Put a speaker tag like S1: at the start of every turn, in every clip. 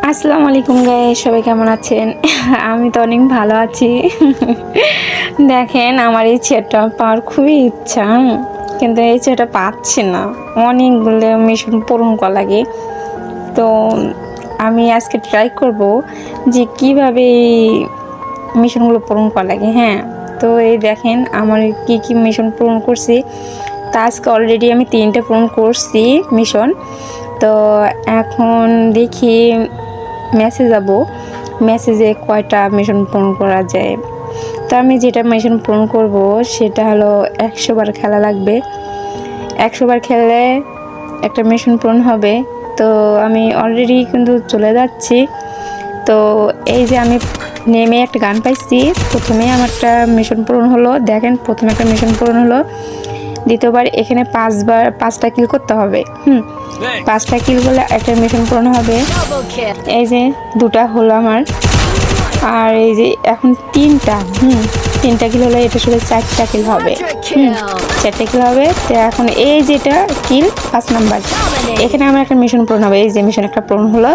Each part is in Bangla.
S1: আসসালামু আলাইকুম গাইস, সবাই কেমন আছেন? আমি তো অনেক ভালো আছি। দেখেন, আমার এই চেয়ারটা পাওয়ার খুবই ইচ্ছা, কিন্তু এই চেয়ারটা পাচ্ছি না। অনেকগুলো মিশন পূরণ করা লাগে। তো আমি আজকে ট্রাই করব যে কিভাবে এই মিশনগুলো পূরণ করা লাগে। হ্যাঁ, তো এই দেখেন আমার কি কি মিশন পূরণ করছি। তা আজকে অলরেডি আমি 3টে পূরণ করছি মিশন। তো এখন দেখি মেসেজ যাব, মেসেজে কয়টা মিশন পূরণ করা যায়। তো আমি যেটা মিশন পূরণ করব সেটা হলো 100 বার খেলা লাগবে। 100 বার খেললে একটা মিশন পূরণ হবে। তো আমি অলরেডি কিন্তু চলে যাচ্ছি। তো এই যে আমি নেমে একটা গান পাইছি, প্রথমেই আমার একটা মিশন পূরণ হলো। দেখেন, প্রথমে একটা মিশন পূরণ হলো। দ্বিতীয়বার এখানে 5টা কিল করতে হবে। 5টা কিল করলে একটা মিশন পূরণ হবে। এই যে 2টা হলো আমার, আর এই যে এখন 3টা কিল হলে এটা শুধু 4টা কিল হবে। 4টা কিল হবে। তো এখন এই যেটা কিল 5 নাম্বার, এখানে আমার একটা মিশন পূরণ হবে। এই যে মিশন একটা পূরণ হলো।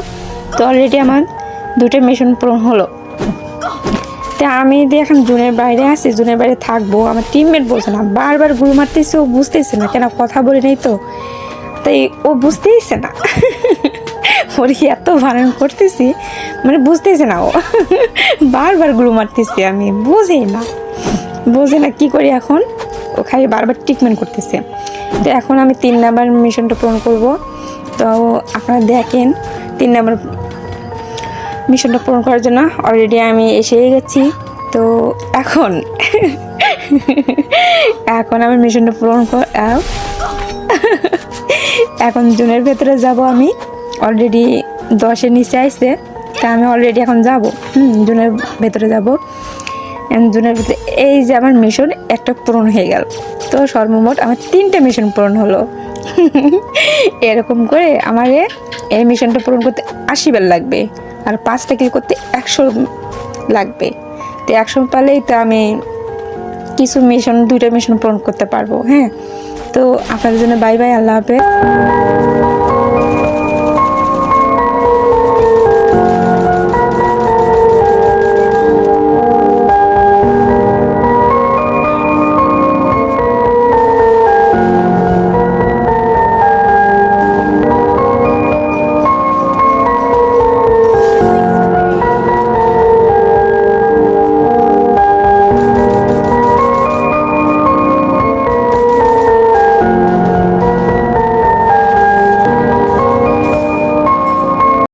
S1: তো অলরেডি আমার 2টা মিশন পূরণ হলো। তো আমি এখন জুনের বাইরে আছি, জুনের বাইরে থাকবো। আমার টিমমেট বলছে না, বারবার গুলো মারতেছে, ও বুঝতেছে না কেন, কথা বলে নেই তো, তাই ও বুঝতেইছে না। ওর এত বারণ করতেছি, মানে বুঝতেছে না ও। বারবার গুলো মারতেছি, আমি বোঝে না কি করি এখন। ও খালি বারবার ট্রিটমেন্ট করতেছে। তো এখন আমি 3 নাম্বার মিশনটা পূরণ করব। তো আপনারা দেখেন, 3 নাম্বার মিশনটা পূরণ করার জন্য অলরেডি আমি এসেই গেছি। তো এখন আমি মিশনটা পূরণ এখন জুনের ভেতরে যাব। আমি অলরেডি 10-এর নিচে আসছে, তা আমি অলরেডি এখন যাব। জুনের ভেতরে যাব। জুনের ভেতরে এই যে আমার মিশন একটা পূরণ হয়ে গেল। তো সর্বমোট আমার 3টে মিশন পূরণ হলো। এরকম করে আমার এই মিশনটা পূরণ করতে 80 বার লাগবে, আর 5টা কিল করতে 100 লাগবে। তো 100 পালেই তো আমি কিছু মিশন, 2টা মিশন পূরণ করতে পারবো। হ্যাঁ, তো আপনাদের জন্য বাই বাই, আল্লাহ হাফেজ।